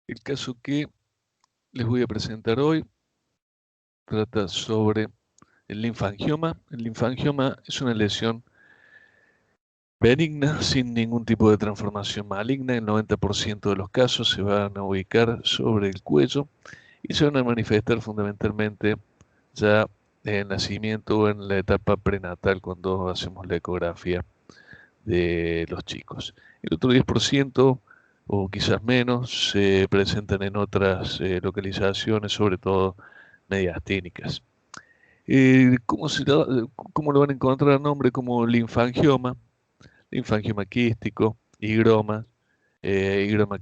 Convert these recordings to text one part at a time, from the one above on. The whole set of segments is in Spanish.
El caso que les voy a presentar hoy trata sobre el linfangioma. El linfangioma es una lesión benigna sin ningún tipo de transformación maligna. El 90% de los casos se van a ubicar sobre el cuello y se van a manifestar fundamentalmente ya en el nacimiento o en la etapa prenatal cuando hacemos la ecografía de los chicos. El otro 10% o quizás menos se presentan en otras localizaciones, sobre todo mediastínicas. ¿Cómo lo van a encontrar? Nombre como linfangioma quístico, higroma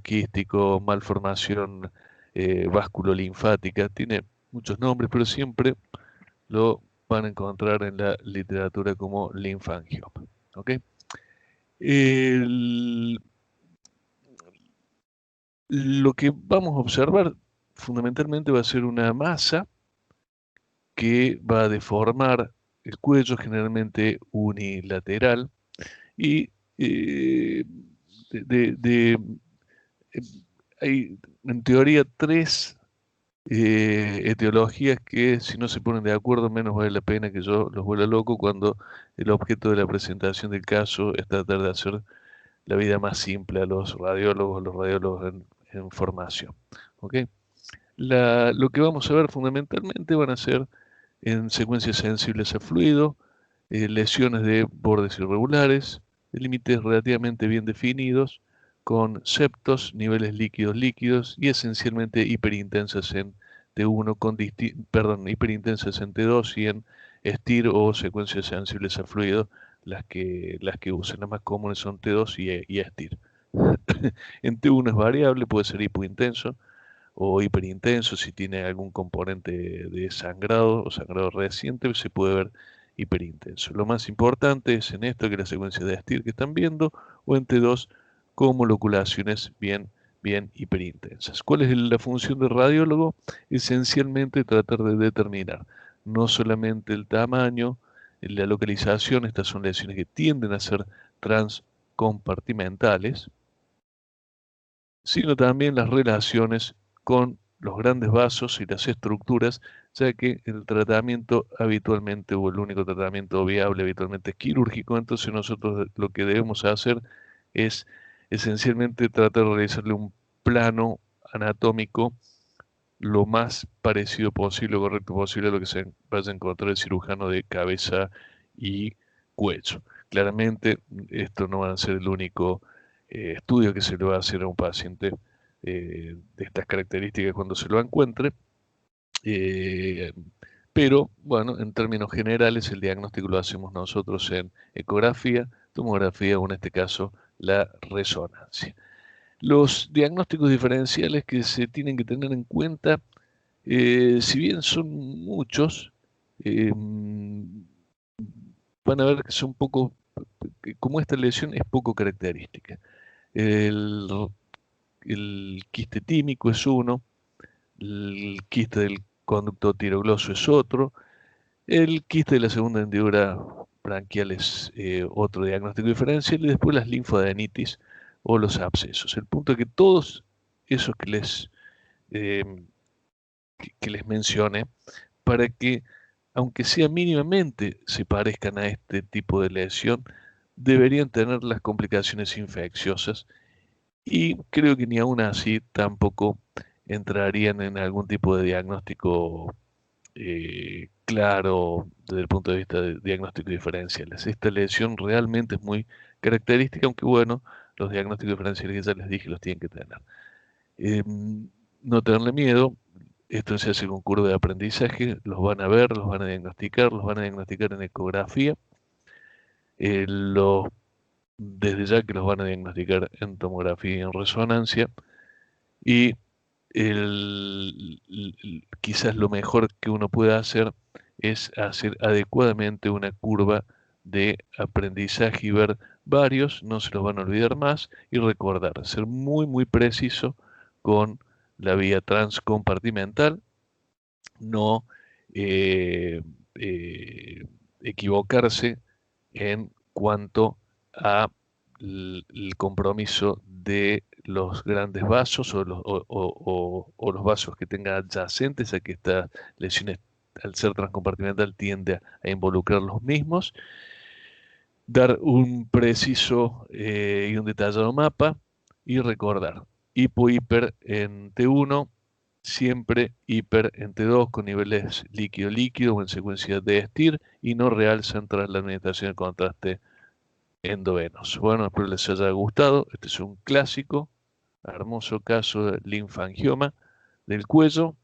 quístico, malformación vasculolinfática. Tiene muchos nombres, pero siempre lo van a encontrar en la literatura como linfangioma. ¿Ok? El- lo que vamos a observar fundamentalmente va a ser una masa que va a deformar el cuello, generalmente unilateral, y eh, de, de- de- eh, hay en teoría tres etiologías que si no se ponen de acuerdo, menos vale la pena que yo los vuelva loco cuando el objeto de la presentación del caso es tratar de hacer la vida más simple a los radiólogos en formación. ¿Ok? Lo que vamos a ver fundamentalmente van a ser en secuencias sensibles a fluido, lesiones de bordes irregulares, límites relativamente bien definidos, con septos, niveles líquidos y esencialmente hiperintensas en T1 hiperintensas en T2 y en STIR o secuencias sensibles a fluido, las que usan. Las más comunes son T2 y STIR. En T1 es variable, puede ser hipointenso o hiperintenso, si tiene algún componente de sangrado o sangrado reciente, se puede ver hiperintenso. Lo más importante es en esto que la secuencia de ASTIR que están viendo, o en T2 como loculaciones bien hiperintensas. ¿Cuál es la función del radiólogo? Esencialmente tratar de determinar no solamente el tamaño, la localización, estas son lesiones que tienden a ser transcompartimentales, sino también las relaciones con los grandes vasos y las estructuras, ya que el tratamiento habitualmente, o el único tratamiento viable habitualmente es quirúrgico. Entonces nosotros lo que debemos hacer es esencialmente tratar de realizarle un plano anatómico lo más parecido posible, correcto posible a lo que se vaya a encontrar el cirujano de cabeza y cuello. Claramente, esto no va a ser el único estudio que se le va a hacer a un paciente de estas características cuando se lo encuentre, eh, pero bueno, en términos generales, el diagnóstico lo hacemos nosotros en ecografía, tomografía o en este caso la resonancia. Los diagnósticos diferenciales que se tienen que tener en cuenta, si bien son muchos, van a ver que son poco, como esta lesión es poco característica. El, el quiste tímico es uno, el quiste del conducto tirogloso es otro, el quiste de la segunda hendidura branquial es otro diagnóstico diferencial, y después las linfadenitis o los abscesos. El punto es que todos esos eh, que les mencioné, para que, aunque sea mínimamente, se parezcan a este tipo de lesión, deberían tener las complicaciones infecciosas, y creo que ni aún así tampoco entrarían en algún tipo de diagnóstico claro desde el punto de vista de diagnósticos diferenciales. Esta lesión realmente es muy característica, aunque bueno, los diagnósticos diferenciales que ya les dije los tienen que tener. No tenerle miedo, esto se hace con curva de aprendizaje, los van a ver, los van a diagnosticar en ecografía, eh, los- desde ya que los van a diagnosticar en tomografía y en resonancia, y quizás lo mejor que uno puede hacer es hacer adecuadamente una curva de aprendizaje y ver varios, no se los van a olvidar más, y recordar, ser muy preciso con la vía transcompartimental, no eh, eh, equivocarse en cuanto a el compromiso de los grandes vasos o los vasos que tengan adyacentes a que esta lesión, al ser transcompartimental, tiende a involucrar los mismos. Dar un preciso y un detallado mapa y recordar hipo-hiper en T1, siempre hiper en T2 con niveles líquido-líquido o en secuencia de STIR y no realzan tras la administración de contraste endovenoso. Bueno, espero les haya gustado. Este es un clásico, hermoso caso de linfangioma del cuello.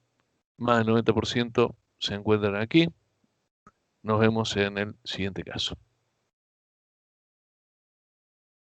Más del 90% se encuentran aquí. Nos vemos en el siguiente caso.